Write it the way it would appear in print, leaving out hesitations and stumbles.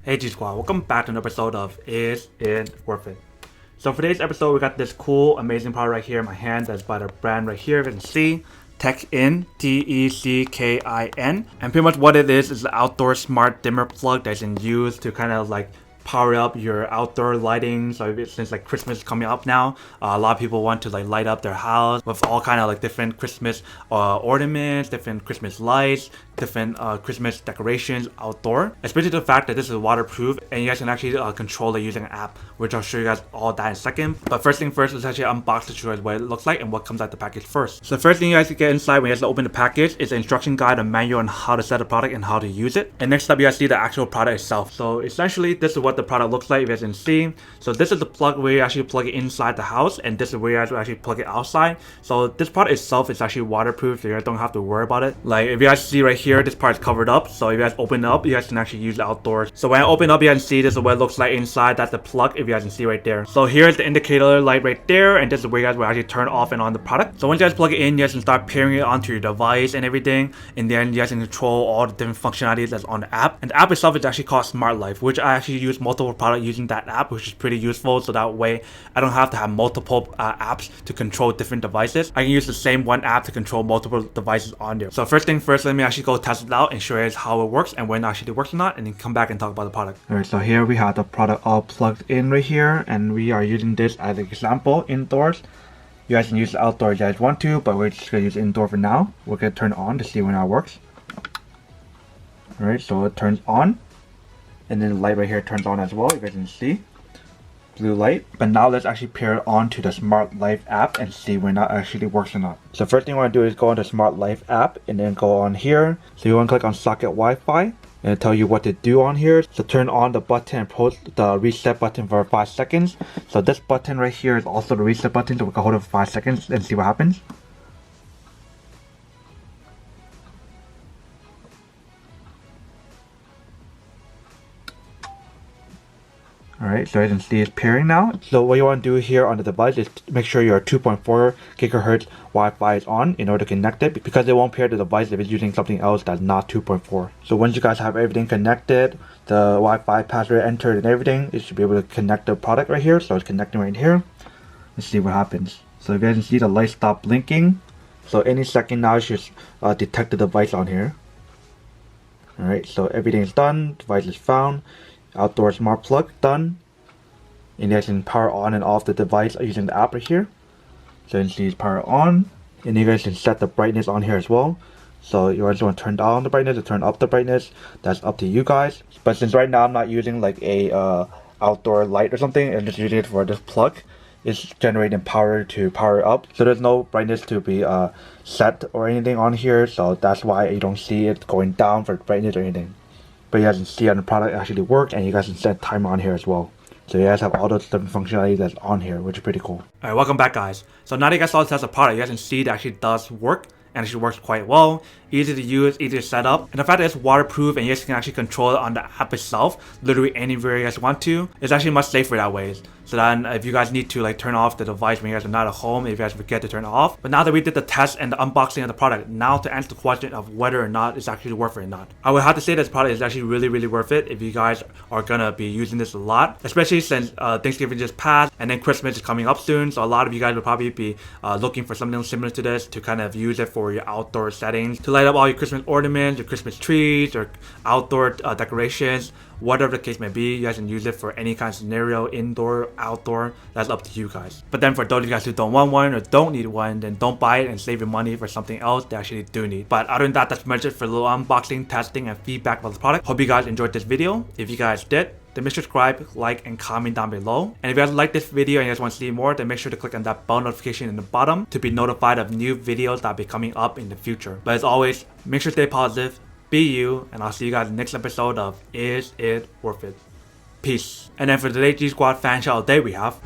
Hey G Squad, welcome back to an episode of Is It Worth It? So for today's episode, we got this cool, amazing product right here in my hand that's by the brand right here. You can see Teckin, Teckin. And pretty much what it is an outdoor smart dimmer plug that you can use to kind of like power up your outdoor lighting. So since like Christmas is coming up now, a lot of people want to like light up their house with all kind of like different Christmas ornaments, different Christmas lights, different Christmas decorations outdoor. Especially the fact that this is waterproof and you guys can actually control it using an app, which I'll show you guys all that in a second. But first thing first, let's actually unbox to show you what it looks like and what comes out the package first. So the first thing you guys get inside when you guys open the package is an instruction guide, a manual on how to set the product and how to use it. And next up, you guys see the actual product itself. So essentially, this is what the product looks like, you guys can see. So this is the plug where you actually plug it inside the house, and this is where you guys will actually plug it outside. So this product itself is actually waterproof, so you guys don't have to worry about it. Like if you guys see right here, this part is covered up, so if you guys open it up, you guys can actually use it outdoors. So when I open up, you guys can see this is what it looks like inside. That's the plug, if you guys can see right there. So here's the indicator light right there, and this is where you guys will actually turn off and on the product. So once you guys plug it in, you guys can start pairing it onto your device and everything, and then you guys can control all the different functionalities that's on the app. And the app itself is actually called Smart Life, which I actually use multiple products using that app, which is pretty useful. So that way I don't have to have multiple apps to control different devices. I can use the same one app to control multiple devices on there. So first thing first, let me actually go test it out and show you guys how it works and when it actually works or not, and then come back and talk about the product. Alright, so here we have the product all plugged in right here, and we are using this as an example indoors. You guys can use it outdoors if you guys want to, but we're just gonna use it indoor for now. We're gonna turn it on to see when that works. Alright, so it turns on, and then the light right here turns on as well, you guys can see blue light. But now let's actually pair it on to the Smart Life app and see when that actually works or not. So first thing you want to do is go on the Smart Life app and then go on here. So you want to click on socket Wi-Fi and it'll tell you what to do on here. So turn on the button and press the reset button for 5 seconds. So this button right here is also the reset button, so we can hold it for 5 seconds and see what happens. Alright, so as you can see it's pairing now. So what you want to do here on the device is make sure your 2.4 gigahertz Wi-Fi is on in order to connect it, because it won't pair the device if it's using something else that's not 2.4. So once you guys have everything connected, the Wi-Fi password entered and everything, it should be able to connect the product right here. So it's connecting right here. Let's see what happens. So you guys can see the light stop blinking. So any second now it should detect the device on here. Alright, so everything is done, device is found. Outdoor smart plug done, and you guys can power on and off the device using the app right here. So you can see it's power on, and you guys can set the brightness on here as well. So you guys want to turn down the brightness or turn up the brightness, that's up to you guys. But since right now I'm not using like a outdoor light or something, and just using it for this plug, it's generating power to power up. So there's no brightness to be set or anything on here, so that's why you don't see it going down for brightness or anything. But you guys can see on the product actually works, and you guys can set timer on here as well. So you guys have all those different functionality that's on here, which is pretty cool. Alright, welcome back guys. So now that you guys saw the test of the product, you guys can see that it actually does work, and actually works quite well. Easy to use, easy to set up, and the fact that it's waterproof and you guys can actually control it on the app itself, literally anywhere you guys want to, it's actually much safer that way. So then if you guys need to like turn off the device when you guys are not at home, if you guys forget to turn it off. But now that we did the test and the unboxing of the product, now to answer the question of whether or not it's actually worth it or not, I would have to say this product is actually really worth it if you guys are gonna be using this a lot, especially since Thanksgiving just passed and then Christmas is coming up soon. So a lot of you guys will probably be looking for something similar to this to kind of use it for your outdoor settings, to light up all your Christmas ornaments, your Christmas trees, or outdoor decorations. Whatever the case may be, you guys can use it for any kind of scenario, indoor, outdoor, that's up to you guys. But then for those of you guys who don't want one or don't need one, then don't buy it and save your money for something else they actually do need. But other than that, that's pretty much it for a little unboxing, testing, and feedback about the product. Hope you guys enjoyed this video. If you guys did, then make sure to subscribe, like, and comment down below. And if you guys like this video and you guys want to see more, then make sure to click on that bell notification in the bottom to be notified of new videos that will be coming up in the future. But as always, make sure to stay positive, be you, and I'll see you guys in the next episode of Is It Worth It? Peace. And then for today's G Squad fan shout out day we have